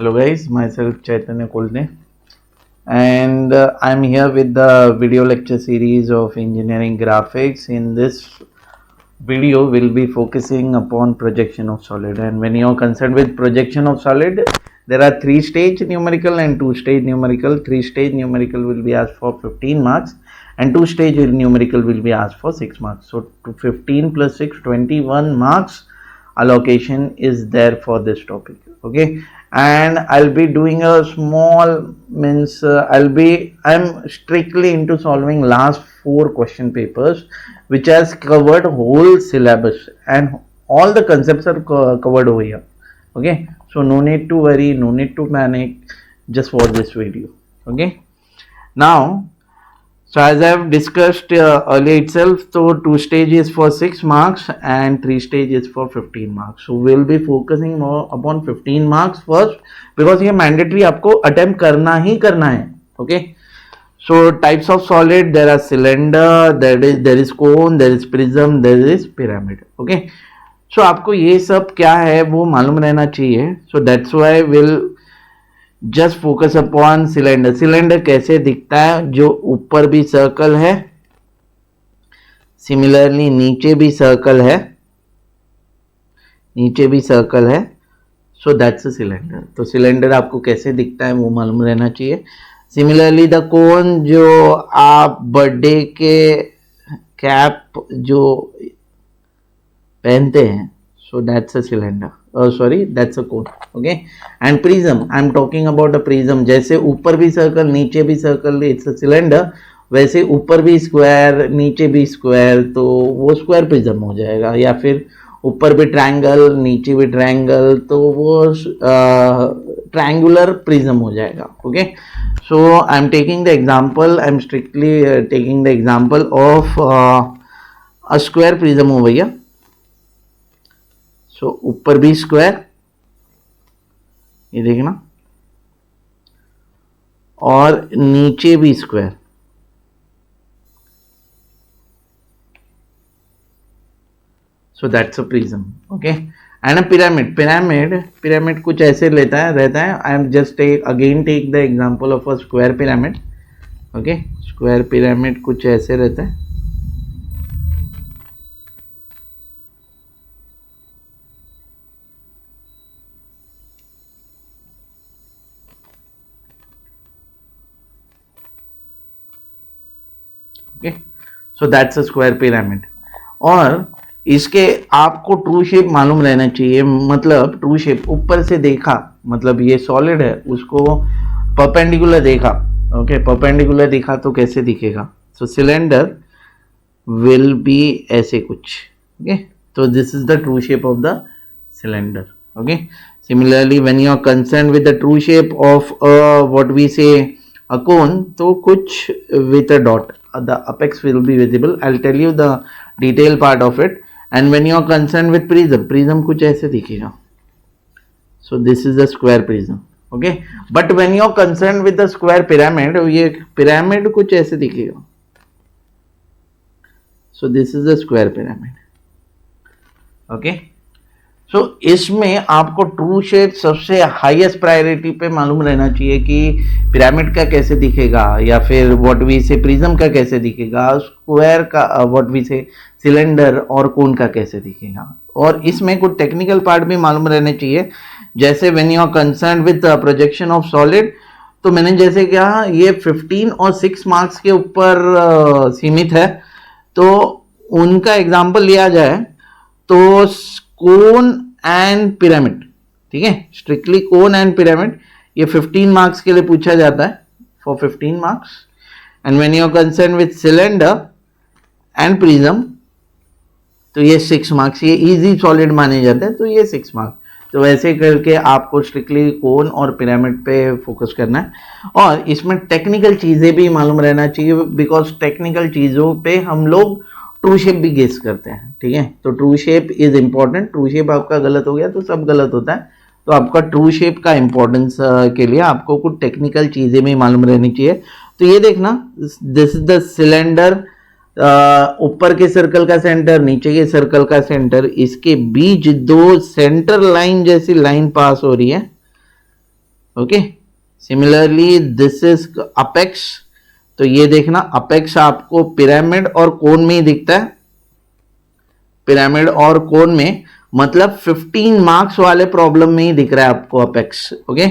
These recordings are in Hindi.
Hello guys, myself Chaitanya Kolne, and I'm here with the video lecture series of engineering graphics. In this video, we'll be focusing upon projection of solid, and when you're concerned with projection of solid, there are 3-stage numerical and 2-stage numerical. 3-stage numerical will be asked for 15 marks and 2-stage numerical will be asked for 6 marks. So 15 plus 6, 21 marks allocation is there for this topic. Okay, and I'll be doing a small I'm strictly into solving last 4 question papers which has covered whole syllabus and all the concepts are covered over here. Okay, so no need to worry, no need to panic, just watch this video. Okay, now so as I have discussed earlier itself, so 2 stage is for 6 marks and 3 stage is for 15 marks. So we'll be focusing more upon 15 marks first because ये mandatory आपको attempt करना ही करना है. Okay. So types of solid, there are cylinder, there is cone, there is prism, there is pyramid. Okay. So आपको ये सब क्या है वो मालूम रहना चाहिए. So that's why we'll just focus upon cylinder. Cylinder कैसे दिखता है, जो ऊपर भी सर्कल है, सिमिलरली नीचे भी सर्कल है, नीचे भी सर्कल है. सो दैट्स अ सिलेंडर. तो सिलेंडर आपको कैसे दिखता है वो मालूम रहना चाहिए. सिमिलरली द कोन, जो आप बर्थडे के कैप जो पहनते हैं, so that's a cylinder. That's a cone. Okay, and prism, I'm talking about a prism. जैसे ऊपर भी सर्कल नीचे भी सर्कल, it's a cylinder. वैसे ऊपर भी स्क्वायर नीचे भी स्क्वायर, तो वो स्क्वायर प्रिज्म हो जाएगा. या फिर ऊपर भी ट्रायंगल नीचे भी ट्रायंगल, तो वो ट्रायंगुलर प्रिज्म हो जाएगा. Okay, so I am taking the example, I am strictly taking the example of a square prism हो भैया. सो ऊपर भी स्क्वायर, ये देखना, और नीचे भी square. So that's a prism. Okay, and a pyramid. Pyramid कुछ ऐसे रहता है. I am just again take the example of a square pyramid. Okay, square pyramid कुछ ऐसे रहता है. Okay, so that's a square pyramid. और इसके आपको ट्रू शेप मालूम रहना चाहिए. मतलब ट्रू शेप ऊपर से देखा, मतलब ये सॉलिड है, उसको परपेंडिकुलर देखा. ओके, परपेंडिकुलर देखा तो कैसे दिखेगा. सो सिलेंडर विल बी ऐसे कुछ. ओके, तो this is the true shape of the cylinder. Okay, similarly when you are concern with the true shape of what we say a cone, तो कुछ with a dot, the apex will be visible. I'll tell you the detail part of it. And when you are concerned with prism कुछ ऐसे दिखेगा. So this is the square prism. Okay, but when you are concerned with the square pyramid, ये pyramid कुछ ऐसे दिखेगा. So this is the square pyramid. Okay, सो इसमें आपको ट्रू शेप सबसे हाईएस्ट प्रायोरिटी पे मालूम रहना चाहिए कि पिरामिड का कैसे दिखेगा, या फिर व्हाट वी से प्रिज्म का कैसे दिखेगा, स्क्वायर का व्हाट वी से सिलेंडर और कोन का कैसे दिखेगा. और इसमें कुछ टेक्निकल पार्ट भी मालूम रहने चाहिए. जैसे when you are concern with projection of solid, तो मैंने जैसे कहा ये 15 और 6 मार्क्स के ऊपर सीमित है. तो उनका एग्जाम्पल लिया जाए तो कोन एंड पिरामिड, ठीक है, स्ट्रिक्टली कोन एंड पिरामिड, ये 15 मार्क्स के लिए पूछा जाता है, for 15 marks. And when you are concern with cylinder and prism, तो ये 6 मार्क्स, ये इजी सॉलिड माने जाते हैं, तो ये 6 मार्क्स. तो वैसे करके आपको स्ट्रिक्टली कोन और पिरामिड पे फोकस करना है. और इसमें टेक्निकल चीज़ें भी मालूम रहना चाहिए, बिकॉज टेक्निकल चीज़ों पे हम लोग ट्रू शेप भी गेस करते हैं. ठीक है, तो true shape is important. True shape आपका गलत हो गया तो सब गलत होता है. तो आपका ट्रू शेप का इंपॉर्टेंस के लिए आपको कुछ टेक्निकल चीज़ें भी मालूम रहनी चाहिए. तो ये देखना, दिस इज द सिलेंडर. ऊपर के सर्कल का सेंटर, नीचे के सर्कल का सेंटर, इसके बीच 2 सेंटर लाइन जैसी लाइन पास हो रही है. Okay. Similarly this is apex, तो ये देखना अपेक्स आपको पिरामिड और कोन में ही दिखता है, पिरामिड और कोन में, मतलब 15 मार्क्स वाले प्रॉब्लम में ही दिख रहा है आपको अपेक्स। ओके।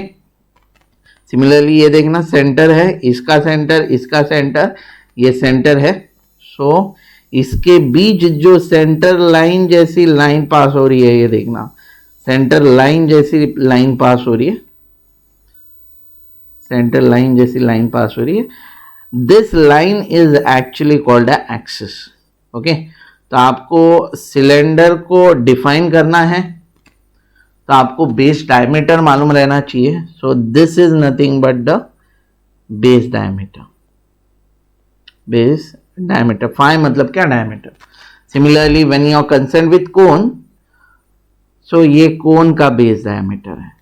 सिमिलरली ये देखना सेंटर है, इसका सेंटर, इसका सेंटर, ये सेंटर है। सो इसके बीच जो सेंटर लाइन जैसी लाइन पास हो रही है, ये देखना सेंटर लाइन जैसी लाइन पास हो रही है, सेंटर लाइन जैसी लाइन पास हो रही है, this line is actually called a axis. Okay. तो आपको सिलेंडर को डिफाइन करना है, तो आपको बेस डायमीटर मालूम रहना चाहिए। So this is nothing but the base diameter, base diameter. Phi मतलब क्या, diameter. Similarly when you are concern with cone, so ये कोन का बेस डायमीटर है,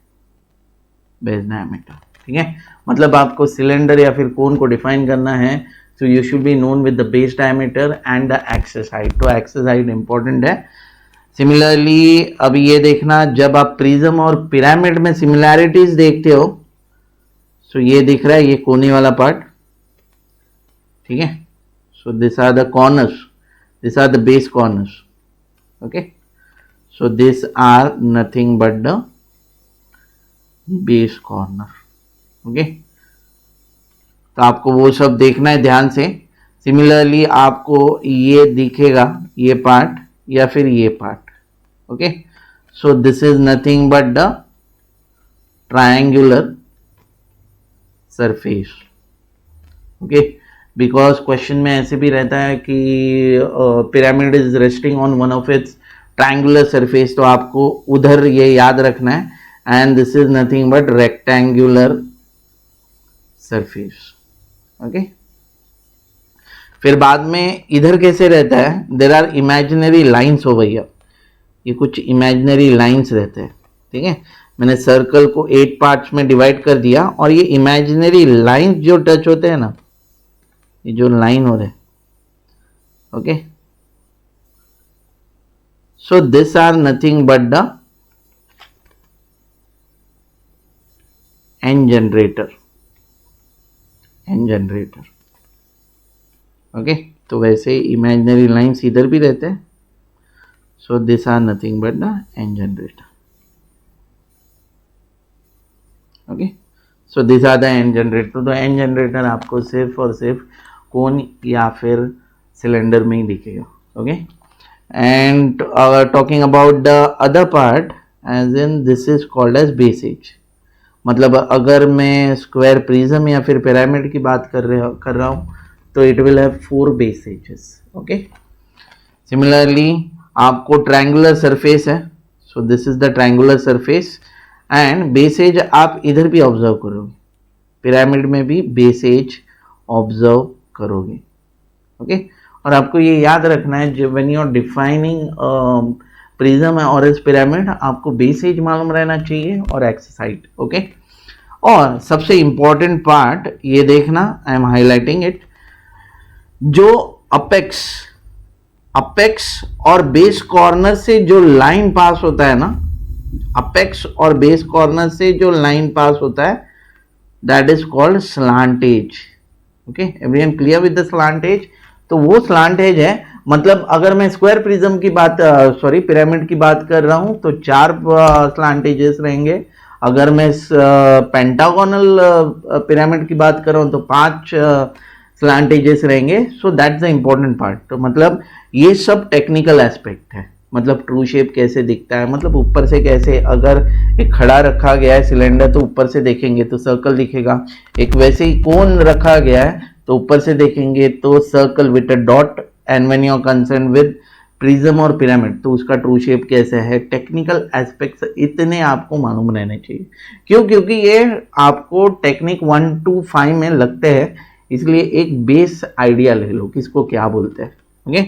बेस डायमीटर। ठीक है, मतलब आपको सिलेंडर या फिर कोन को डिफाइन करना है, so you should be known with the base diameter and the axis height। तो axis height इंपॉर्टेंट है। सिमिलरली अभी ये देखना, जब आप प्रिज्म और पिरामिड में सिमिलैरिटीज देखते हो, सो ये दिख रहा है ये कोने वाला पार्ट, ठीक है। So this are the corners, this are the base corners. Okay, so this are nothing but the base corner. Okay, तो आपको वो सब देखना है ध्यान से। सिमिलरली आपको ये दिखेगा, ये पार्ट या फिर ये part. Okay, so this is nothing but the triangular surface. Okay, because question में ऐसे भी रहता है कि pyramid is resting on one of its triangular surface, तो आपको उधर ये याद रखना है, and this is nothing but rectangular surface. Okay, फिर बाद में इधर कैसे रहता है, देर आर इमेजिनरी लाइन्स हो भैया, ये कुछ इमेजिनरी लाइन्स रहते हैं। ठीक है, मैंने सर्कल को 8 पार्ट्स में डिवाइड कर दिया, और ये इमेजिनरी लाइन्स जो टच होते हैं ना, ये जो लाइन हो रहे, okay, so this are nothing but the N generator, N generator. Okay, तो वैसे इमेजिनरी लाइन्स इधर भी रहते हैं, so this are nothing but the N generator. Okay, so this are the N generator. तो एन जनरेटर आपको सिर्फ और सिर्फ कोन या फिर सिलेंडर में ही दिखेगा। Okay, and talking about the other part, as in this is called as base edge. मतलब अगर मैं स्क्वायर प्रिज्म या फिर पिरामिड की बात कर रहा हूँ, तो it will have 4 base edges. Okay, similarly आपको ट्रायंगुलर सरफेस है, so this is the triangular surface, and base edge आप इधर भी ऑब्जर्व करोगे, पिरामिड में भी बेस एज ऑब्जर्व करोगे। ओके, और आपको ये याद रखना है, जब when you are defining prism और इस पिरामिड, आपको बेस एज मालूम रहना चाहिए और एक्सिस हाइट। ओके, और सबसे इंपॉर्टेंट पार्ट ये देखना, आई एम हाईलाइटिंग इट, जो अपेक्स, अपेक्स और बेस कॉर्नर से जो लाइन पास होता है ना, अपेक्स और बेस कॉर्नर से जो लाइन पास होता है, that is called slant edge. Okay, everyone clear with the slant edge? तो वो स्लांट एज है, मतलब अगर मैं स्क्वायर प्रिज्म की बात, सॉरी पिरामिड की बात कर रहा हूं, तो 4 स्लांट एजेस रहेंगे। अगर मैं पेंटागोनल पिरामिड की बात कर रहा हूं, तो 5 स्लांट एजेस रहेंगे। So that's the important part. तो मतलब ये सब टेक्निकल एस्पेक्ट है, मतलब ट्रू शेप कैसे दिखता है, मतलब ऊपर से कैसे, अगर एक खड़ा रखा गया है सिलेंडर, तो ऊपर से देखेंगे तो सर्कल दिखेगा, एक वैसे ही कोन रखा गया है तो ऊपर से देखेंगे तो circle with a dot, and when you are concern with prism और पिरामिड, तो उसका ट्रू शेप कैसे है, टेक्निकल एस्पेक्ट्स इतने आपको मालूम रहने चाहिए। क्यों? क्योंकि ये आपको टेक्निक 1 to 5 में लगते हैं, इसलिए एक बेस आइडिया ले लो किसको क्या बोलते हैं। ओके,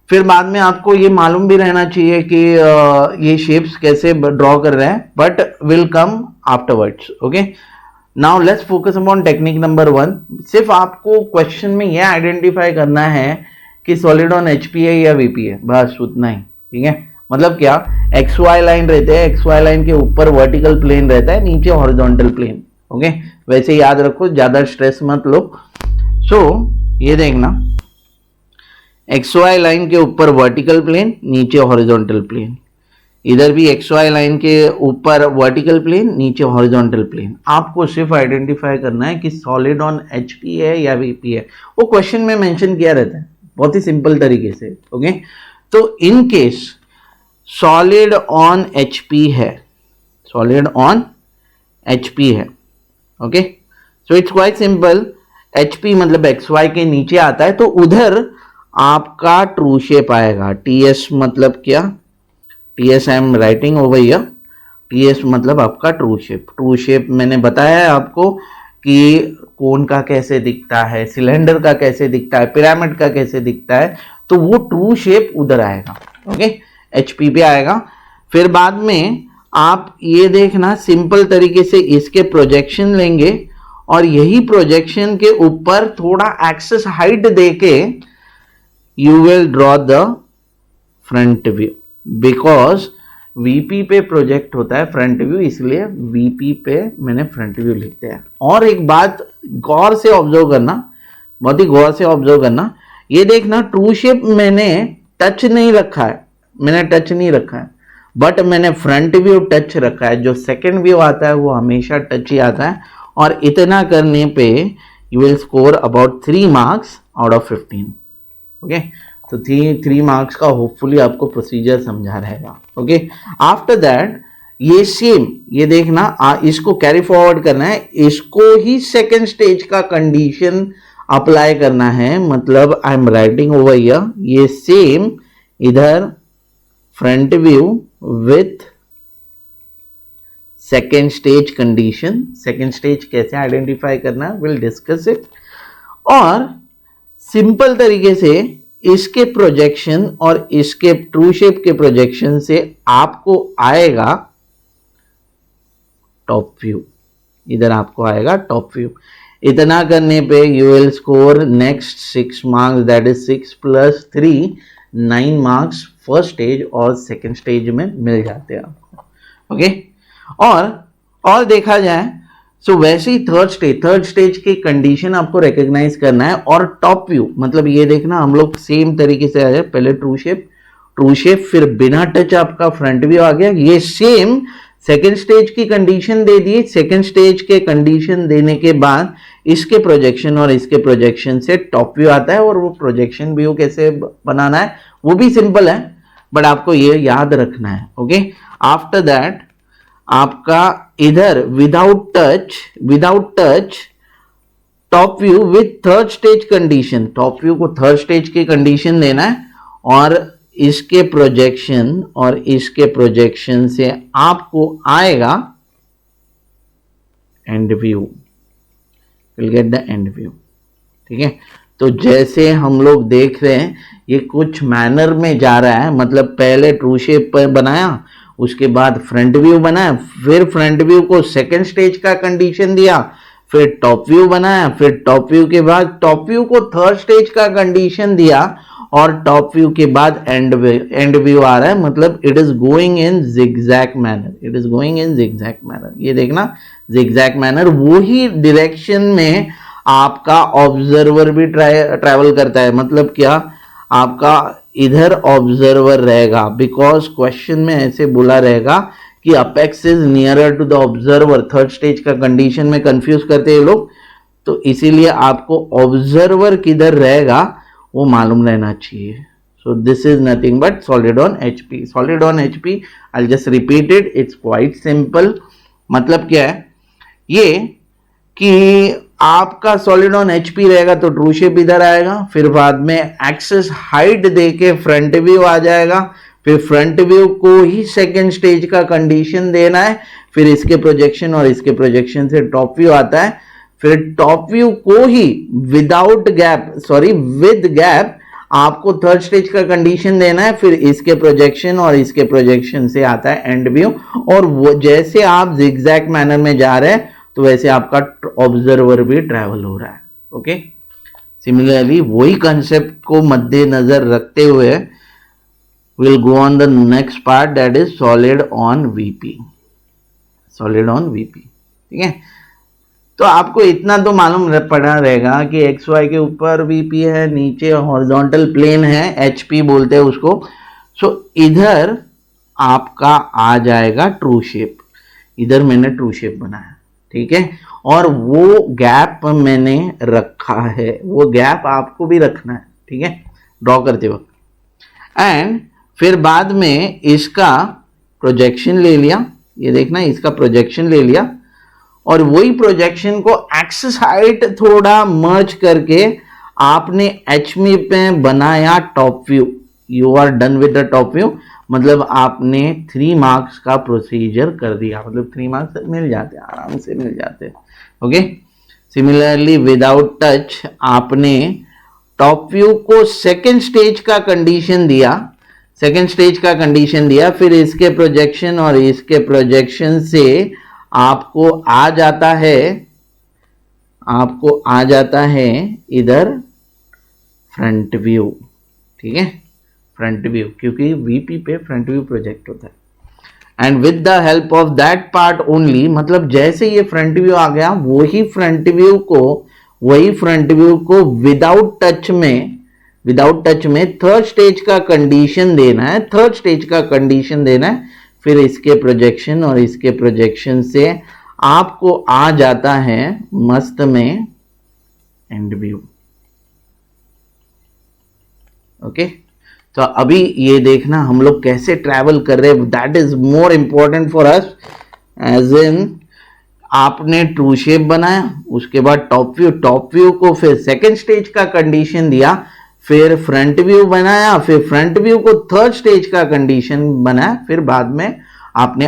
फिर बाद में आपको ये मालूम भी रहना चाहिए कि ये शेप्स कैसे ड्रॉ कर रहे हैं, but will come afterwards. Okay, now let's focus upon technique number 1। सिर्फ आपको क्वेश्चन में यह आइडेंटिफाई करना है कि सॉलिड ऑन एचपी है या वीपी है, बस उतना ही। ठीक है, मतलब क्या, एक्स वाई लाइन रहते हैं, एक्स वाई लाइन के ऊपर वर्टिकल प्लेन रहता है, नीचे हॉरिजॉन्टल प्लेन। ओके, वैसे याद रखो, ज्यादा स्ट्रेस मत लो। सो ये देखना, एक्स वाई लाइन के ऊपर वर्टिकल प्लेन, नीचे हॉरिजॉन्टल प्लेन, इधर भी एक्स वाई लाइन के ऊपर वर्टिकल प्लेन, नीचे हॉरिजॉन्टल प्लेन। आपको सिर्फ आइडेंटिफाई करना है कि सॉलिड ऑन एचपी है या वीपी है, वो क्वेश्चन में मेंशन किया रहता है बहुत ही सिंपल तरीके से। ओके, तो in case solid on HP है, सॉलिड ऑन एचपी है, okay, so it's quite simple. HP मतलब एक्स वाई के नीचे आता है, तो उधर आपका ट्रू शेप आएगा। टीएस मतलब क्या, TS I am writing over here, TS मतलब आपका ट्रू शेप। ट्रू शेप मैंने बताया है आपको कि कोन का कैसे दिखता है, सिलेंडर का कैसे दिखता है, पिरामिड का कैसे दिखता है, तो वो ट्रू शेप उधर आएगा। ओके, एचपी पे आएगा। फिर बाद में आप ये देखना, सिंपल तरीके से इसके प्रोजेक्शन लेंगे और यही प्रोजेक्शन के ऊपर थोड़ा एक्सेस हाइट देके you will draw the front view, because VP पे प्रोजेक्ट होता है फ्रंट व्यू, इसलिए वीपी पे मैंने फ्रंट व्यू लिखते हैं। और एक बात गौर से ऑब्जर्व करना, बहुत ही गौर से ऑब्जर्व करना, ये देखना ट्रू शेप मैंने टच नहीं रखा है, मैंने टच नहीं रखा है, बट मैंने फ्रंट व्यू टच रखा है। जो सेकंड व्यू आता है वो हमेशा टच ही आता है, और इतना करने पे you will score about 3 marks out of 15। Okay, तो 3 मार्क्स का होपफुली आपको प्रोसीजर समझा रहेगा। ओके, आफ्टर दैट ये सेम, ये देखना, इसको कैरी फॉरवर्ड करना है, इसको ही सेकेंड स्टेज का कंडीशन अप्लाई करना है। मतलब आई एम राइटिंग ओवर हियर, ये सेम इधर front view with second stage condition. Second stage कैसे आइडेंटिफाई करना है, विल डिस्कस इट। और सिंपल तरीके से इसके प्रोजेक्शन और इसके ट्रू शेप के प्रोजेक्शन से आपको आएगा टॉप व्यू, इधर आपको आएगा टॉप व्यू। इतना करने पे you will score next 6 marks, that is 6 + 3 9 marks first stage और सेकेंड स्टेज में मिल जाते हैं आपको। ओके, और देखा जाए सो वैसे ही थर्ड स्टेज की कंडीशन आपको रिकॉग्नाइज करना है। और टॉप व्यू मतलब ये देखना, हम लोग सेम तरीके से आ जाए, पहले ट्रू शेप, फिर बिना टच आपका फ्रंट व्यू आ गया। ये सेम सेकेंड स्टेज की कंडीशन दे दी। सेकेंड स्टेज के कंडीशन देने के बाद इसके प्रोजेक्शन और इसके प्रोजेक्शन से टॉप व्यू आता है। और वो प्रोजेक्शन व्यू कैसे बनाना है वो भी सिंपल है, बट आपको ये याद रखना है। ओके, आफ्टर दैट आपका इधर without touch top view with third stage condition, top view को थर्ड स्टेज की कंडीशन देना है। और इसके प्रोजेक्शन और इसके प्रोजेक्शन से आपको आएगा and view, will get the end view. ठीक है, तो जैसे हम लोग देख रहे हैं ये कुछ मैनर में जा रहा है। मतलब पहले ट्रू शेप पर बनाया, उसके बाद फ्रंट व्यू बनाया, फिर फ्रंट व्यू को सेकंड स्टेज का कंडीशन दिया, फिर टॉप व्यू बनाया, फिर टॉप व्यू के बाद टॉप व्यू को थर्ड स्टेज का कंडीशन दिया, और टॉप व्यू के बाद एंड व्यू आ रहा है। मतलब it is going in zigzag manner, it is going in zigzag manner. ये देखना, जिगजैग मैनर, वही डायरेक्शन में आपका ऑब्जर्वर भी ट्रैवल करता है। मतलब क्या, आपका इधर ऑब्जर्वर रहेगा, बिकॉज क्वेश्चन में ऐसे बोला रहेगा कि apex is nearer to the observer. Third stage का कंडीशन में कंफ्यूज करते हैं लोग, तो इसीलिए आपको ऑब्जर्वर किधर रहेगा वो मालूम रहना चाहिए। So this is nothing but solid on HP. Solid on HP, I just repeat it, it's quite simple. मतलब क्या है ये कि आपका सॉलिड ऑन एचपी रहेगा तो ट्रू शेप इधर आएगा, फिर बाद में एक्सेस हाइट देके फ्रंट व्यू आ जाएगा, फिर फ्रंट व्यू को ही सेकेंड स्टेज का कंडीशन देना है, फिर इसके प्रोजेक्शन और इसके प्रोजेक्शन से टॉप व्यू आता है, फिर टॉप व्यू को ही विद गैप आपको थर्ड स्टेज का कंडीशन देना है, फिर इसके प्रोजेक्शन और इसके प्रोजेक्शन से आता है एंड व्यू। और वो जैसे आप जिगजैग मैनर में जा रहे हैं तो वैसे आपका ऑब्जर्वर भी ट्रैवल हो रहा है। ओके, सिमिलरली वही कंसेप्ट को मद्देनजर रखते हुए we'll go on the next part, that is solid on VP. Solid on VP, ठीक है। तो आपको इतना तो मालूम पड़ा रहेगा कि एक्स वाई के ऊपर वीपी है, नीचे हॉरिजॉन्टल प्लेन है, एचपी बोलते हैं उसको। सो इधर आपका आ जाएगा ट्रू शेप, इधर मैंने ट्रू शेप बनाया, ठीक है। और वो गैप मैंने रखा है, वो गैप आपको भी रखना है, ठीक है, ड्रॉ करते वक्त। एंड फिर बाद में इसका प्रोजेक्शन ले लिया, ये देखना इसका प्रोजेक्शन ले लिया, और वही प्रोजेक्शन को एक्सिस हाइट थोड़ा मर्ज करके आपने एचमी पे बनाया top view. You are done with the top view, मतलब आपने 3 मार्क्स का प्रोसीजर कर दिया, मतलब 3 मार्क्स मिल जाते हैं, आराम से मिल जाते हैं। ओके, सिमिलरली विदाउट टच आपने टॉप व्यू को सेकेंड स्टेज का कंडीशन दिया, सेकेंड स्टेज का कंडीशन दिया, फिर इसके प्रोजेक्शन और इसके प्रोजेक्शन से आपको आ जाता है इधर फ्रंट व्यू, ठीक है, फ्रंट व्यू, क्योंकि वीपी पे फ्रंट व्यू प्रोजेक्ट होता है। And with the help of that part only, मतलब जैसे ये फ्रंट व्यू आ गया, वही फ्रंट व्यू को विदाउट टच में थर्ड स्टेज का कंडीशन देना है, फिर इसके प्रोजेक्शन और इसके प्रोजेक्शन से आपको आ जाता है मस्त में एंड व्यू। ओके, तो अभी ये देखना हम लोग कैसे ट्रैवल कर रहे हैं, that is more important for us. As in आपने ट्रू शेप बनाया, उसके बाद टॉप व्यू को फिर सेकेंड स्टेज का कंडीशन दिया, फिर फ्रंट व्यू बनाया, फिर फ्रंट व्यू को थर्ड स्टेज का कंडीशन बनाया, फिर बाद में आपने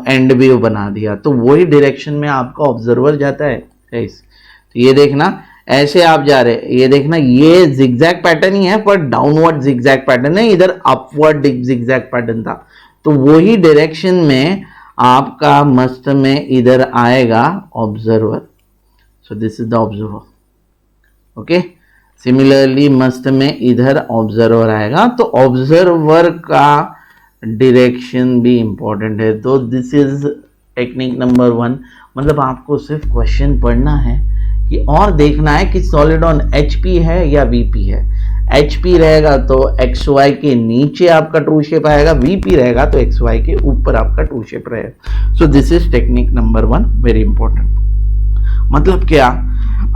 एंड व्यू बना दिया। तो वही डायरेक्शन में आपका ऑब्जर्वर जाता है। तो ये देखना ऐसे आप जा रहे, ये देखना ये जिगजैग पैटर्न ही है, पर डाउनवर्ड जिगजैग पैटर्न है, इधर अपवर्ड जिगजैग पैटर्न था। तो वही डायरेक्शन में आपका मस्त में इधर आएगा observer. So this is the observer. Okay, similarly मस्त में इधर ऑब्जर्वर आएगा, तो ऑब्जर्वर का डायरेक्शन भी इंपॉर्टेंट है। तो दिस इज टेक्निक नंबर 1, मतलब आपको सिर्फ क्वेश्चन पढ़ना है कि और देखना है कि सॉलिड ऑन एचपी है या वीपी है। एचपी रहेगा तो एक्स वाई के नीचे आपका ट्रू शेप आएगा, वीपी रहेगा तो एक्स वाई के ऊपर आपका ट्रू शेप रहेगा। सो this is technique number 1, very important. मतलब क्या,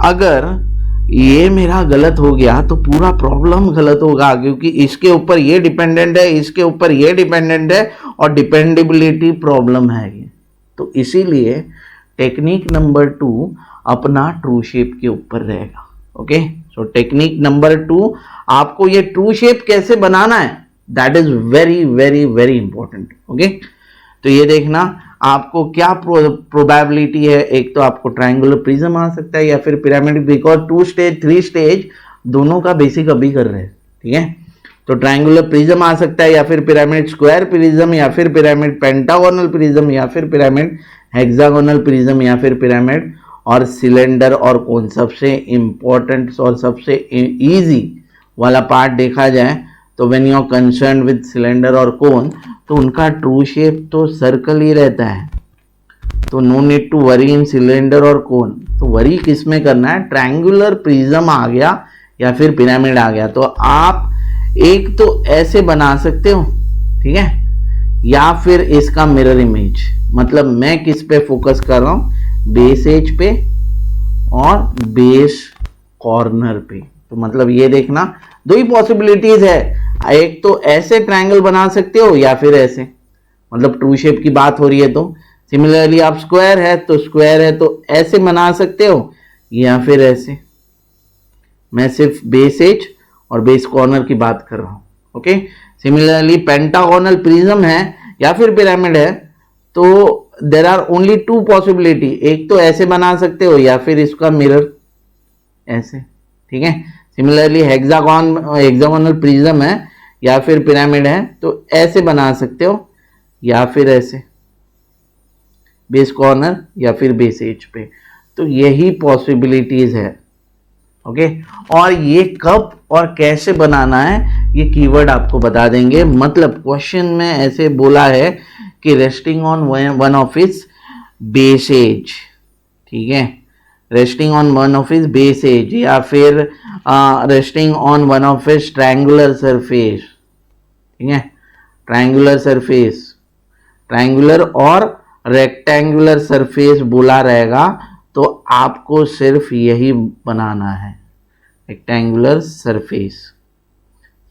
अगर ये मेरा गलत हो गया तो पूरा प्रॉब्लम गलत होगा, क्योंकि इसके ऊपर ये डिपेंडेंट है, इसके ऊपर ये डिपेंडेंट है, और डिपेंडेबिलिटी प्रॉब्लम है ये। तो इसीलिए टेक्निक नंबर 2 अपना ट्रू शेप के ऊपर रहेगा। ओके, सो टेक्निक नंबर 2, आपको ये ट्रू शेप कैसे बनाना है, that is very very very important. Okay, तो ये देखना आपको क्या प्रोबेबिलिटी है, एक तो आपको ट्रायंगुलर प्रिज्म आ सकता है या फिर पिरामिड, बिकॉज 2 स्टेज 3 स्टेज दोनों का बेसिक अभी कर रहे हैं, ठीक है। तो ट्रायंगुलर प्रिज्म आ सकता है, या फिर पिरामिड स्क्वायर प्रिज्म, या फिर पिरामिड पेंटागोनल प्रिज्म, या फिर पिरामिड हेक्सागोनल प्रिज्म, या फिर पिरामिड और सिलेंडर और कोन। सबसे इंपॉर्टेंट और सबसे इजी वाला पार्ट देखा जाए तो when you are concern with cylinder और कोन, तो उनका ट्रू शेप तो सर्कल ही रहता है, तो no need to worry in cylinder और कोन। तो वरी किस में करना है, ट्रायंगुलर प्रिज्म आ गया या फिर पिरामिड आ गया, तो आप एक तो ऐसे बना सकते हो, ठीक है, या फिर इसका मिरर इमेज। मतलब मैं किस पे फोकस कर रहा हूं, बेस एज पे और बेस कॉर्नर पे। तो मतलब ये देखना 2 ही पॉसिबिलिटीज है, एक तो ऐसे ट्रायंगल बना सकते हो या फिर ऐसे, मतलब ट्रू शेप की बात हो रही है। तो सिमिलरली आप स्क्वायर है तो ऐसे बना सकते हो या फिर ऐसे। मैं सिर्फ बेस एज और बेस कॉर्नर की बात कर रहा हूं। ओके, सिमिलरली पेंटागोनल प्रिज्म है या फिर पिरामिड है, तो देर आर ओनली 2 पॉसिबिलिटी, एक तो ऐसे बना सकते हो या फिर इसका मिरर ऐसे, ठीक है। सिमिलरली हेक्सागोनल प्रिज्म है या फिर पिरामिड है, तो ऐसे बना सकते हो या फिर ऐसे, बेस कॉर्नर या फिर बेस एज पे। तो यही पॉसिबिलिटीज है, ओके। और ये कब और कैसे बनाना है ये कीवर्ड आपको बता देंगे। मतलब क्वेश्चन में ऐसे बोला है कि resting on one of its base edge, ठीक है, resting on one of its base edge, या फिर resting on one of its triangular surface, ठीक है, ट्रायंगुलर सरफेस, ट्रायंगुलर और रेक्टेंगुलर सरफेस बोला रहेगा तो आपको सिर्फ यही बनाना है, रेक्टेंगुलर सरफेस,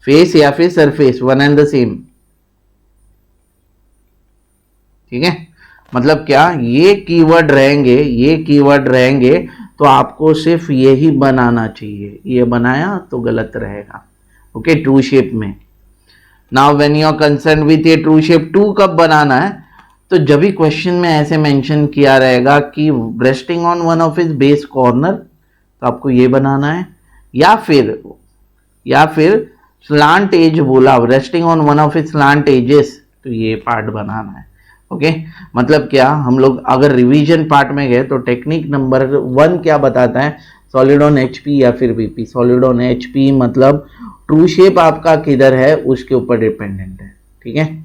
फेस या फिर surface, one and the same, ठीक है। मतलब क्या, ये कीवर्ड रहेंगे, ये कीवर्ड रहेंगे तो आपको सिर्फ यही बनाना चाहिए, ये बनाया तो गलत रहेगा। ओके, ट्रू शेप में। Now when you are concern with ये ट्रू शेप 2 कब बनाना है, तो जब भी क्वेश्चन में ऐसे मेंशन किया रहेगा कि resting on one of its base corner, तो आपको ये बनाना है, या फिर स्लांट एज बोला, resting on one of its slant edges, तो ये पार्ट बनाना है। ओके, मतलब क्या, हम लोग अगर रिवीजन पार्ट में गए तो टेक्निक नंबर 1 क्या बताता है, सॉलिड ऑन एचपी या फिर वीपी। सॉलिड ऑन एचपी मतलब ट्रू शेप आपका किधर है उसके ऊपर डिपेंडेंट है, ठीक है।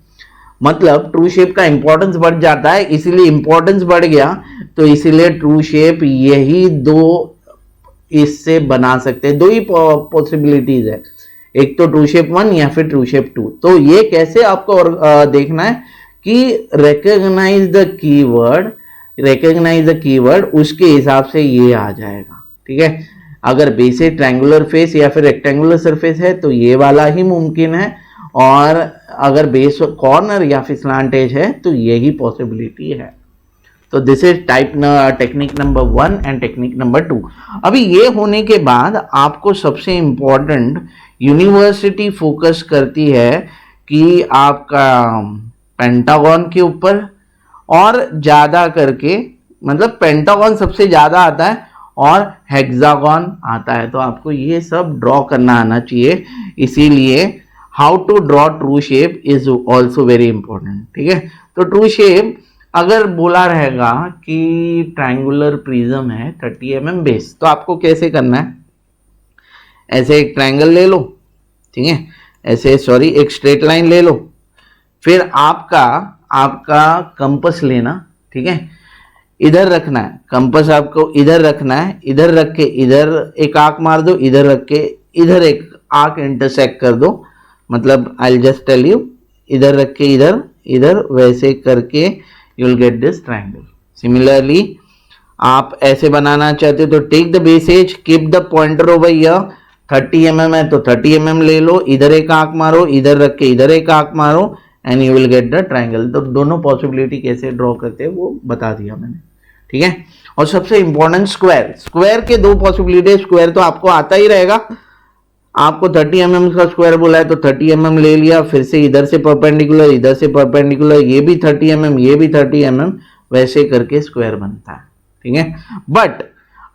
मतलब ट्रू शेप का इंपॉर्टेंस बढ़ जाता है, इसीलिए इंपॉर्टेंस बढ़ गया तो इसीलिए ट्रू शेप यही 2 इससे बना सकते हैं। 2 ही पॉसिबिलिटीज है, एक तो ट्रू शेप 1 या फिर ट्रू शेप 2। तो ये कैसे आपको देखना है कि रेकग्नाइज द कीवर्ड, उसके हिसाब से ये आ जाएगा, ठीक है। अगर बेसिक ट्रायंगुलर फेस या फिर रेक्टेंगुलर सरफेस है तो ये वाला ही मुमकिन है, और अगर बेस कॉर्नर या फिर स्लांट एज है तो यही पॉसिबिलिटी है। तो this is technique number 1 and technique number 2। अभी ये होने के बाद आपको सबसे इंपॉर्टेंट यूनिवर्सिटी फोकस करती है कि आपका पेंटागन के ऊपर, और ज्यादा करके, मतलब पेंटागन सबसे ज्यादा आता है और हेक्सागन आता है, तो आपको ये सब ड्रॉ करना आना चाहिए। इसीलिए how to draw true shape is also very important, ठीक है। तो ट्रू शेप अगर बोला रहेगा कि ट्रायंगुलर प्रिज्म है 30 mm बेस, तो आपको कैसे करना है, ऐसे एक ट्रायंगल ले लो, ठीक है, ऐसे एक स्ट्रेट लाइन ले लो, फिर आपका कंपास लेना, ठीक है, इधर रखना है कंपास, आपको इधर रखना है, इधर रख के इधर एक आर्क मार दो, इधर रख के इधर एक आर्क इंटरसेक्ट कर दो। मतलब I will just tell you, इधर रख के इधर वैसे करके you will get this triangle. Similarly आप ऐसे बनाना चाहते हो तो take the base edge, keep the pointer over here, 30 mm है तो 30 mm ले लो, इधर एक आंख मारो, इधर रख के इधर एक आंख मारो, and you will get the triangle. तो दोनों पॉसिबिलिटी कैसे ड्रॉ करते हैं वो बता दिया मैंने, ठीक है। और सबसे इंपॉर्टेंट स्क्वायर के 2 पॉसिबिलिटी। स्क्वायर तो आपको आता ही रहेगा, आपको 30 mm का स्क्वायर बोला है तो 30 mm ले लिया, फिर से इधर से परपेंडिकुलर, इधर से परपेंडिकुलर, ये भी 30 mm, ये भी 30 mm, वैसे करके स्क्वायर बनता है, ठीक है। बट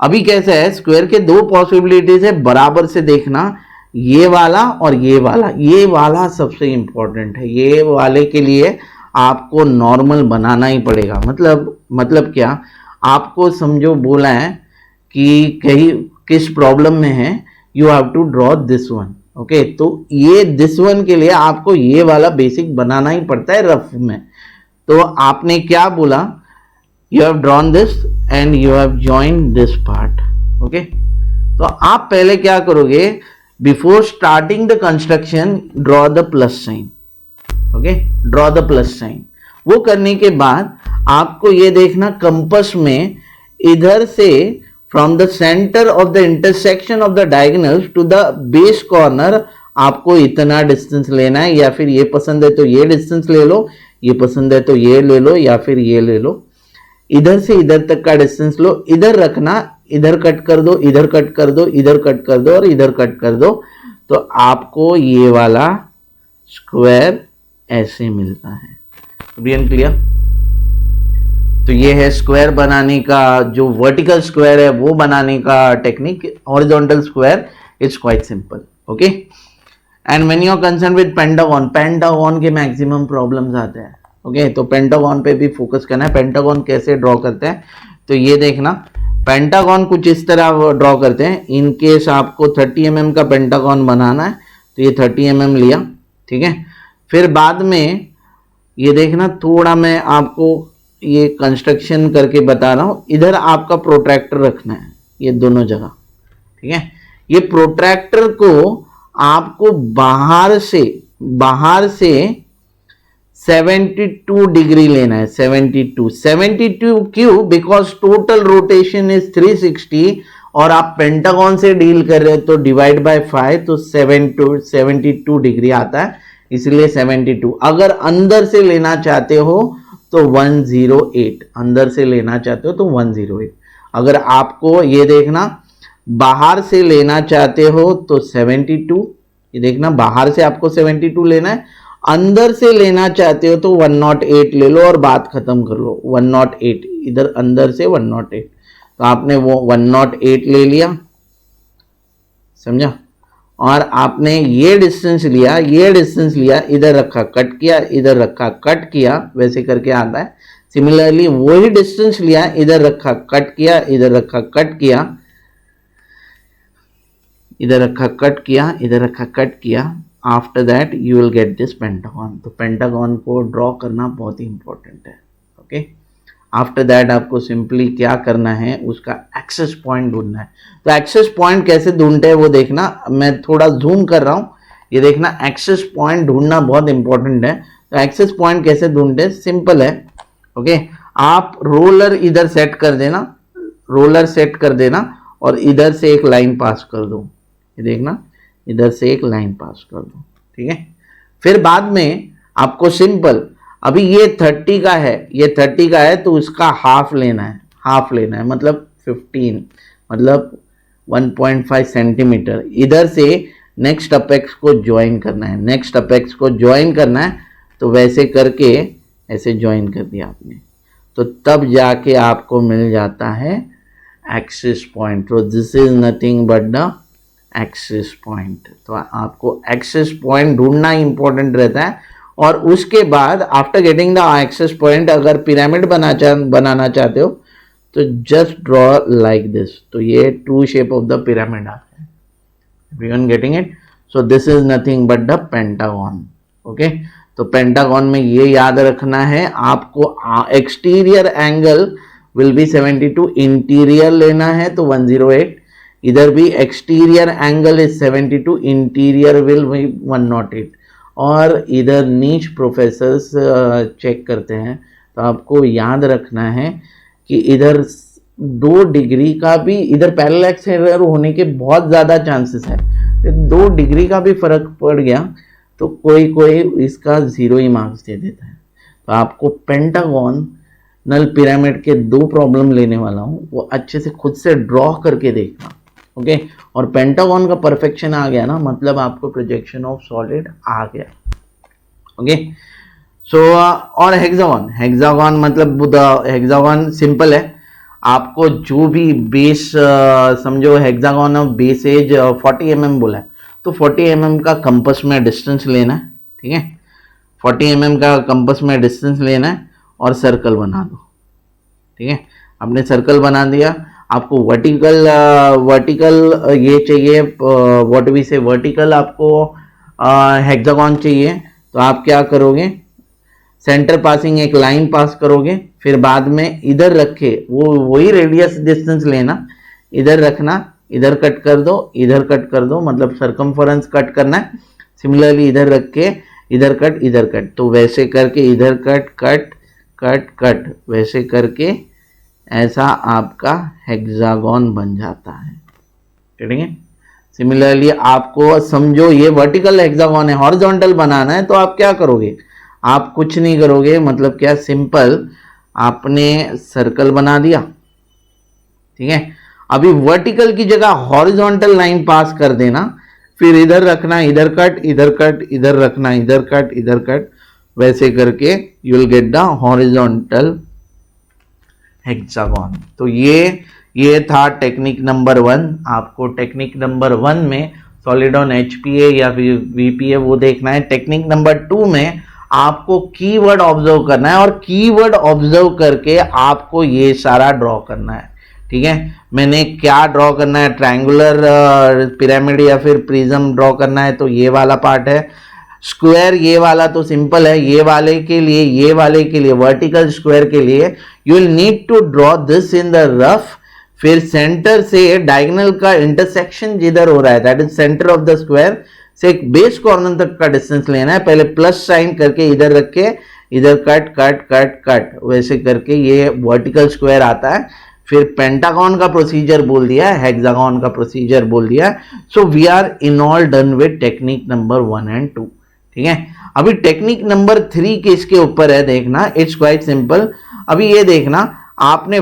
अभी कैसे है, स्क्वायर के 2 पॉसिबिलिटीज है, बराबर से देखना, ये वाला और ये वाला सबसे इंपॉर्टेंट है। ये वाले के लिए आपको नॉर्मल बनाना ही पड़ेगा। मतलब क्या, आपको समझो बोला है कि कहीं किस प्रॉब्लम में है, you have to draw this one, okay. तो ये दिस वन के लिए आपको ये वाला बेसिक बनाना ही पड़ता है रफ में। तो आपने क्या बोला, you have drawn this and you have joined this part, okay. तो आप पहले क्या करोगे, before starting the construction draw the plus sign, okay, draw the plus sign. वो करने के बाद आपको ये देखना, कंपास में इधर से from the centre of the intersection of the diagonals to the base corner आपको इतना डिस्टेंस लेना है, या फिर ये पसंद है तो ये डिस्टेंस ले लो, ये पसंद है तो ये ले लो, या फिर ये ले लो। इधर से इधर तक का डिस्टेंस लो, इधर रखना, इधर कट कर दो, इधर कट कर दो, इधर कट कर दो और इधर कट कर दो, तो आपको ये वाला स्क्वायर ऐसे मिलता है। क्लियर? तो ये है स्क्वायर बनाने का, जो वर्टिकल स्क्वायर है वो बनाने का technique. Horizontal square is quite simple, okay. And when you are concern with pentagon के मैक्सिमम प्रॉब्लम्स आते हैं, ओके। तो पेंटागन पे भी फोकस करना है। पेंटागन कैसे ड्रॉ करते हैं, तो ये देखना, पेंटागन कुछ इस तरह ड्रॉ करते हैं। इन केस आपको 30 mm का पेंटागन बनाना है तो ये 30 mm लिया, ठीक है। फिर बाद में ये देखना, थोड़ा मैं आपको ये कंस्ट्रक्शन करके बता रहा हूँ। इधर आपका प्रोट्रैक्टर रखना है, ये दोनों जगह, ठीक है। ये प्रोट्रैक्टर को आपको बाहर से 72 डिग्री लेना है। 72 क्यों? बिकॉज टोटल रोटेशन इज 360 और आप पेंटागन से डील कर रहे हो तो डिवाइड बाय 5 तो 72 डिग्री आता है, इसलिए 72। अगर अंदर से लेना चाहते हो तो 108, अंदर से लेना चाहते हो तो 108। अगर आपको ये देखना बाहर से लेना चाहते हो तो 72, ये देखना बाहर से आपको 72 लेना है, अंदर से लेना चाहते हो तो 108 ले लो और बात खत्म कर लो। 108 इधर अंदर से 108, तो आपने वो 108 ले लिया, समझा। और आपने ये डिस्टेंस लिया, इधर रखा कट किया, इधर रखा कट किया, वैसे करके आता है। सिमिलरली वही डिस्टेंस लिया, इधर रखा कट किया, इधर रखा कट किया, इधर रखा कट किया, इधर रखा कट किया। After that you will get this pentagon. तो पेंटागन को ड्रॉ करना बहुत ही इंपॉर्टेंट है, ओके। आफ्टर दैट आपको सिंपली क्या करना है, उसका एक्सेस पॉइंट ढूंढना है। तो एक्सेस पॉइंट कैसे ढूंढते हैं वो देखना, मैं थोड़ा जूम कर रहा हूँ, ये देखना एक्सेस पॉइंट ढूंढना बहुत इंपॉर्टेंट है। तो एक्सेस पॉइंट कैसे ढूंढते हैं, सिंपल है, ओके। आप रोलर इधर सेट कर देना, और इधर से एक लाइन पास कर दो, ये देखना इधर से एक लाइन पास कर दो, ठीक है। फिर बाद में आपको सिंपल, अभी ये 30 का है तो उसका हाफ लेना है, मतलब 15, मतलब 1.5 सेंटीमीटर। इधर से नेक्स्ट अपेक्स को ज्वाइन करना है, तो वैसे करके ऐसे ज्वाइन कर दिया आपने, तो तब जाके आपको मिल जाता है एक्सिस पॉइंट। तो this is nothing but the axis point. तो आपको एक्सिस पॉइंट ढूंढना इंपॉर्टेंट रहता है। और उसके बाद after getting the axis point, अगर पिरामिड बनाना चाहते हो तो जस्ट ड्रॉ लाइक दिस। तो ये true shape of the pyramid आता है। Everyone getting it? So this is nothing but the pentagon, okay. तो पेंटागन में ये याद रखना है आपको, exterior angle will be 72, interior लेना है तो 108। इधर भी exterior angle is 72, interior will be 108। और इधर नीच प्रोफेसर्स चेक करते हैं, तो आपको याद रखना है कि इधर 2 डिग्री का भी, इधर पैरेलैक्स एरर होने के बहुत ज़्यादा चांसेस है। 2 डिग्री का भी फर्क पड़ गया तो कोई इसका 0 ही मार्क्स दे देता है। तो आपको पेंटागोनल पिरामिड के 2 प्रॉब्लम लेने वाला हूँ, वो अच्छे से खुद से ड्रॉ करके देखना, ओके। और पेंटागन का परफेक्शन आ गया ना, मतलब आपको प्रोजेक्शन ऑफ सॉलिड आ गया, ओके। सो और हेक्सागन मतलब हेक्सागन सिंपल है। आपको जो भी बेस समझो, hexagon of base edge 40 mm बोला है, तो 40 mm का कंपस में डिस्टेंस लेना है, ठीक है। 40 mm का कंपस में डिस्टेंस लेना है और सर्कल बना दो, ठीक है। आपने सर्कल बना दिया, आपको वर्टिकल ये चाहिए, व्हाट वी से वर्टिकल आपको हेक्सागन चाहिए। तो आप क्या करोगे, सेंटर पासिंग एक लाइन पास करोगे, फिर बाद में इधर रखे वही रेडियस डिस्टेंस लेना, इधर रखना, इधर कट कर दो, मतलब सरकमफरेंस कट करना है। सिमिलरली इधर रख के इधर कट, तो वैसे करके इधर कट, वैसे करके ऐसा आपका हेक्सागन बन जाता है, ठीक है। सिमिलरली आपको समझो ये वर्टिकल हेक्सागन है, हॉरिजॉन्टल बनाना है, तो आप क्या करोगे, आप कुछ नहीं करोगे, मतलब क्या, सिंपल आपने सर्कल बना दिया, ठीक है। अभी वर्टिकल की जगह हॉरिजॉन्टल लाइन पास कर देना, फिर इधर रखना, इधर कट, इधर रखना, इधर कट, वैसे करके you will get the horizontal hexagon. तो ये था टेक्निक नंबर 1। आपको टेक्निक नंबर 1 में सॉलिड ऑन एचपीए या वीपीए वो देखना है। टेक्निक नंबर 2 में आपको कीवर्ड ऑब्जर्व करना है और कीवर्ड ऑब्जर्व करके आपको ये सारा ड्रॉ करना है, ठीक है, मैंने क्या ड्रॉ करना है, ट्रायंगुलर पिरामिड या फिर प्रिज्म ड्रॉ करना है, तो ये वाला पार्ट है। स्क्वायर ये वाला तो सिंपल है, ये वाले के लिए वर्टिकल स्क्वायर के लिए you will need to draw this in the rough, फिर सेंटर से डायगोनल का इंटरसेक्शन जिधर हो रहा है that is centre of the square से एक बेस कॉर्नर तक का डिस्टेंस लेना है, पहले प्लस साइन करके इधर रख के इधर कट कट कट कट वैसे करके ये वर्टिकल स्क्वायर आता है। फिर पेंटागन का प्रोसीजर बोल दिया है, हेक्सागन का प्रोसीजर बोल दिया है। So we are in all done with technique number 1 and 2। ठीक है, अभी टेक्निक नंबर 3 किसके ऊपर है देखना, इट्स क्वाइट सिंपल। अभी ये देखना, आपने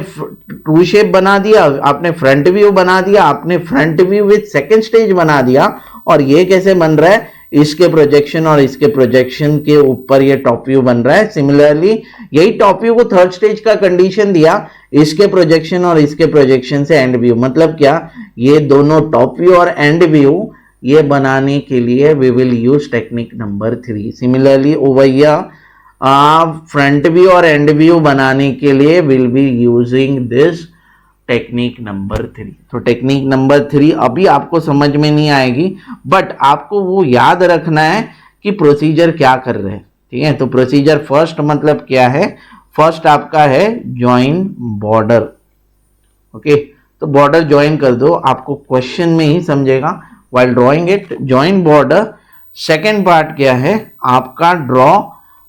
टू शेप बना दिया, आपने फ्रंट व्यू बना दिया, आपने front view with second stage बना दिया, और ये कैसे बन रहा है, इसके प्रोजेक्शन और इसके प्रोजेक्शन के ऊपर ये टॉप व्यू बन रहा है। सिमिलरली यही टॉप व्यू को थर्ड स्टेज का कंडीशन दिया, इसके प्रोजेक्शन और इसके प्रोजेक्शन से एंड व्यू, मतलब क्या, ये दोनों टॉप व्यू और एंड व्यू ये बनाने के लिए we will use technique number 3। Similarly over here front view और एंड व्यू बनाने के लिए will be using this technique number 3। तो टेक्निक नंबर 3 अभी आपको समझ में नहीं आएगी, बट आपको वो याद रखना है कि प्रोसीजर क्या कर रहे हैं। ठीक है, तो प्रोसीजर फर्स्ट मतलब क्या है, फर्स्ट आपका है ज्वाइन बॉर्डर। ओके, तो बॉर्डर ज्वाइन कर दो, आपको क्वेश्चन में ही समझेगा while drawing it, join border। Second part क्या है आपका, ड्रॉ,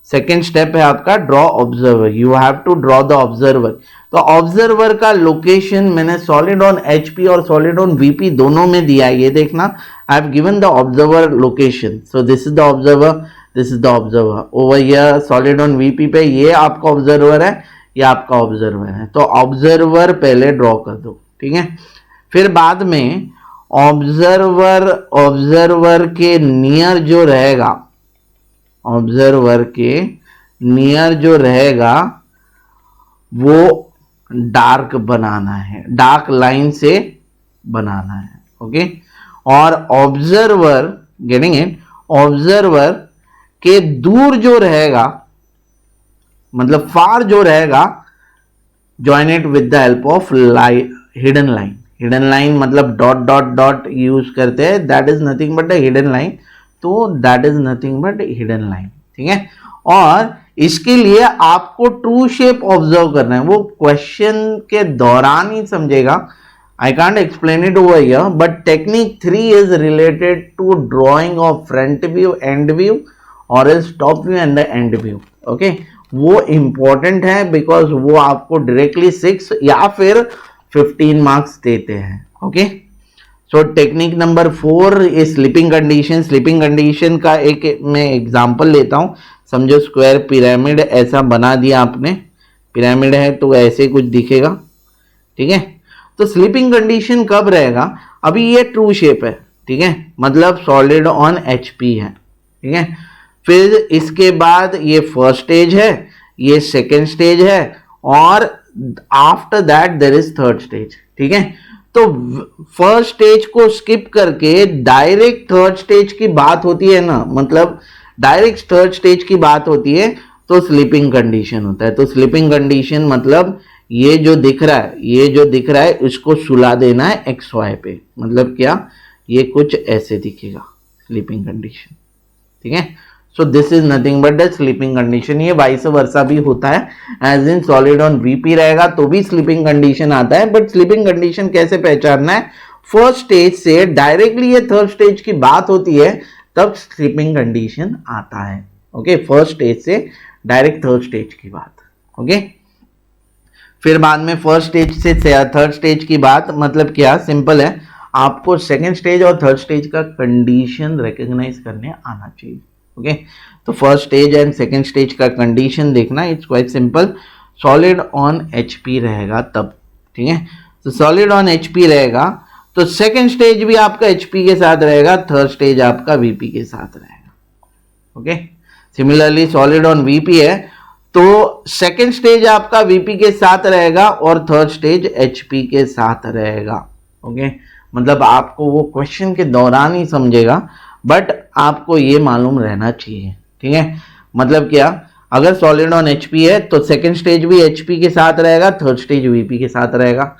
सेकेंड स्टेप है आपका draw observer, you have to draw the observer. तो ऑब्जर्वर का लोकेशन मैंने सॉलिड ऑन एचपी और सॉलिड ऑन वीपी दोनों में दिया है, ये देखना, I have given the observer location. So this is the observer, this is the observer over here solid on VP पे, ये आपका ऑब्जर्वर है, ये आपका ऑब्जर्वर है। तो ऑब्जर्वर पहले ड्रॉ कर दो। ठीक है, फिर बाद में ऑब्जर्वर के नियर जो रहेगा, ऑब्जर्वर के नियर जो रहेगा वो डार्क बनाना है, डार्क लाइन से बनाना है। ओके, और ऑब्जर्वर, गेटिंग इट, ऑब्जर्वर के दूर जो रहेगा, मतलब फार जो रहेगा, join it with the help of hidden line. Hidden line मतलब डॉट डॉट डॉट यूज करते हैं, that is nothing but the hidden line. तो that is nothing but hidden line. ठीक है, और इसके लिए आपको ट्रू शेप ऑब्जर्व करना है, वो क्वेश्चन के दौरान ही समझेगा। I can't explain it over here, but technique 3 is related to drawing of front view, end view, और is top view and the end view. Okay, वो इंपॉर्टेंट है बिकॉज वो आपको डायरेक्टली 6 या फिर 15 मार्क्स देते हैं। Okay, so technique number 4 is sleeping condition. Sleeping condition का एक मैं एग्जांपल लेता हूं। समझो स्क्वायर पिरामिड ऐसा बना दिया आपने, पिरामिड है तो ऐसे कुछ दिखेगा। ठीक है, तो स्लीपिंग कंडीशन कब रहेगा, अभी ये ट्रू शेप है। ठीक है, मतलब सॉलिड ऑन एचपी है। ठीक है, फिर इसके बाद ये फर्स्ट स्टेज है, ये सेकेंड स्टेज है, और after that there is third stage. ठीक है, तो फर्स्ट स्टेज को स्किप करके डायरेक्ट थर्ड स्टेज की बात होती है ना, मतलब डायरेक्ट थर्ड स्टेज की बात होती है तो स्लीपिंग कंडीशन होता है। तो स्लीपिंग कंडीशन मतलब ये जो दिख रहा है, ये जो दिख रहा है इसको सुला देना है एक्स वाई पे, मतलब क्या, ये कुछ ऐसे दिखेगा स्लीपिंग कंडीशन। ठीक है, so this is nothing but the sleeping condition. ये वाइस वर्सा भी होता है, as in solid on VP रहेगा तो भी स्लीपिंग कंडीशन आता है। बट स्लीपिंग कंडीशन कैसे पहचानना है, फर्स्ट स्टेज से डायरेक्टली ये थर्ड स्टेज की बात होती है तब स्लीपिंग कंडीशन आता है। ओके, फर्स्ट स्टेज से डायरेक्ट थर्ड स्टेज की बात। ओके, फिर बाद में फर्स्ट स्टेज से थर्ड स्टेज की बात मतलब क्या, सिंपल है, आपको सेकेंड स्टेज और थर्ड स्टेज का कंडीशन रिकॉग्नाइज करने आना चाहिए। ओके, तो first stage and second stage का कंडीशन देखना, it's quite simple. Solid on HP रहेगा तब। ठीक है, तो सॉलिड ऑन एचपी रहेगा तो सेकेंड स्टेज भी आपका एचपी के साथ रहेगा, थर्ड स्टेज आपका वीपी के साथ रहेगा। Okay, similarly solid on VP है तो सेकेंड स्टेज आपका वीपी के साथ रहेगा और थर्ड स्टेज एचपी के साथ रहेगा। ओके, मतलब आपको वो क्वेश्चन के दौरान ही समझेगा, बट आपको ये मालूम रहना चाहिए। ठीक है, मतलब क्या, अगर सॉलिड ऑन एचपी है तो सेकेंड स्टेज भी एचपी के साथ रहेगा, थर्ड स्टेज वीपी के साथ रहेगा।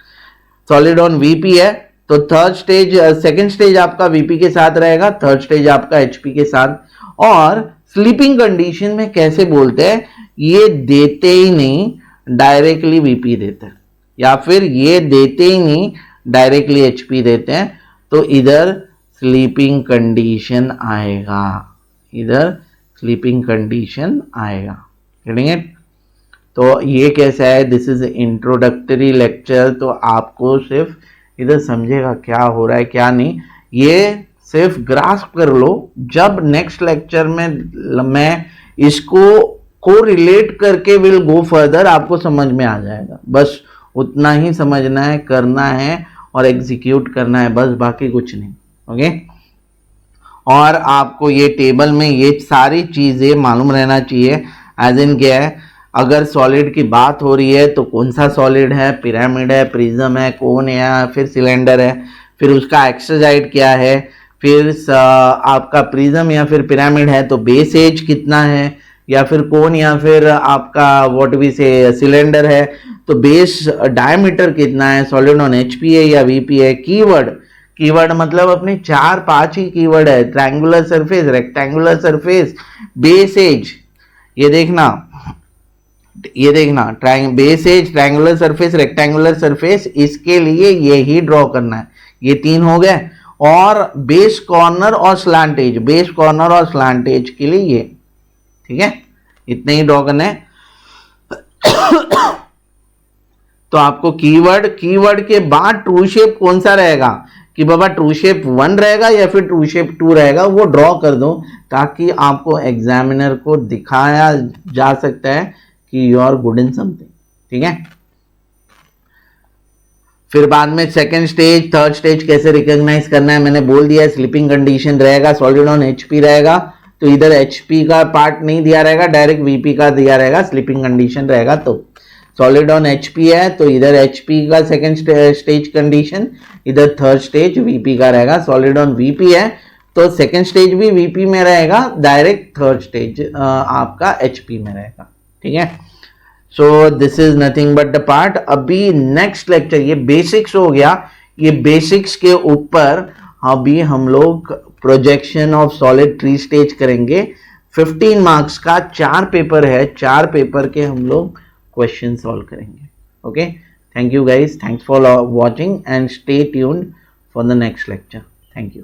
सॉलिड ऑन वीपी है तो थर्ड स्टेज, सेकंड स्टेज आपका वीपी के साथ रहेगा, थर्ड स्टेज आपका एचपी के साथ। और स्लीपिंग कंडीशन में कैसे बोलते हैं, ये देते ही नहीं डायरेक्टली वीपी देते हैं, या फिर ये देते ही नहीं डायरेक्टली एचपी देते हैं, तो इधर स्लीपिंग कंडीशन आएगा, इधर स्लीपिंग कंडीशन आएगा। Getting it? तो ये कैसा है, दिस इज इंट्रोडक्टरी लेक्चर, तो आपको सिर्फ इधर समझेगा क्या हो रहा है क्या नहीं, ये सिर्फ ग्रास्प कर लो। जब नेक्स्ट लेक्चर में मैं इसको को रिलेट करके विल गो फर्दर, आपको समझ में आ जाएगा। बस उतना ही समझना है, करना है और एग्जीक्यूट करना है, बस बाकी कुछ नहीं। ओके, और आपको ये टेबल में ये सारी चीजें मालूम रहना चाहिए। एज इन क्या है, अगर सॉलिड की बात हो रही है तो कौन सा सॉलिड है, पिरामिड है, प्रिज्म है, कोन है, फिर सिलेंडर है, फिर उसका एक्सोसाइड क्या है, फिर आपका प्रिज्म या फिर पिरामिड है तो बेस एज कितना है, या फिर कोन या फिर आपका व्हाट वी से सिलेंडर है तो बेस डायमीटर कितना है, सॉलिड ऑन एचपी है या वीपी है। कीवर्ड मतलब अपने 4-5 ही कीवर्ड है, triangular surface, rectangular surface, base edge. ये देखना base edge, triangular surface, rectangular surface, इसके लिए ये ही ड्रॉ करना है। ये 3 हो गए। और बेस कॉर्नर और स्लैंट एज, बेस कॉर्नर और स्लैंट एज के लिए ये, ठीक है, इतने ही ड्रॉ करने हैं। तो आपको कीवर्ड के बाद ट्रू शेप कौन सा रहेगा, कि बाबा ट्रू शेप 1 रहेगा या फिर ट्रू शेप 2 रहेगा, वो ड्रॉ कर दो, ताकि आपको एग्जामिनर को दिखाया जा सकता है कि you are good in something. ठीक है, फिर बाद में सेकंड स्टेज, थर्ड स्टेज कैसे रिकॉग्नाइज करना है मैंने बोल दिया। स्लीपिंग कंडीशन रहेगा, सॉलिड ऑन एचपी रहेगा तो इधर एचपी का पार्ट नहीं दिया रहेगा, डायरेक्ट वीपी का दिया रहेगा। स्लीपिंग कंडीशन रहेगा तो सॉलिड ऑन एचपी है तो इधर एचपी का सेकंड स्टेज कंडीशन, इधर थर्ड स्टेज वीपी का रहेगा। सॉलिड ऑन वीपी है तो सेकंड स्टेज भी वीपी में रहेगा, डायरेक्ट थर्ड स्टेज आपका एचपी में रहेगा। ठीक है, so this is nothing but the part. अभी नेक्स्ट लेक्चर, ये बेसिक्स हो गया, ये बेसिक्स के ऊपर अभी हम लोग प्रोजेक्शन ऑफ सॉलिड 3 स्टेज करेंगे। 15 मार्क्स का 4 पेपर है, 4 पेपर के हम लोग क्वेश्चन सॉल्व करेंगे। Okay, thank you guys, thanks for watching and stay tuned for the next lecture. Thank you.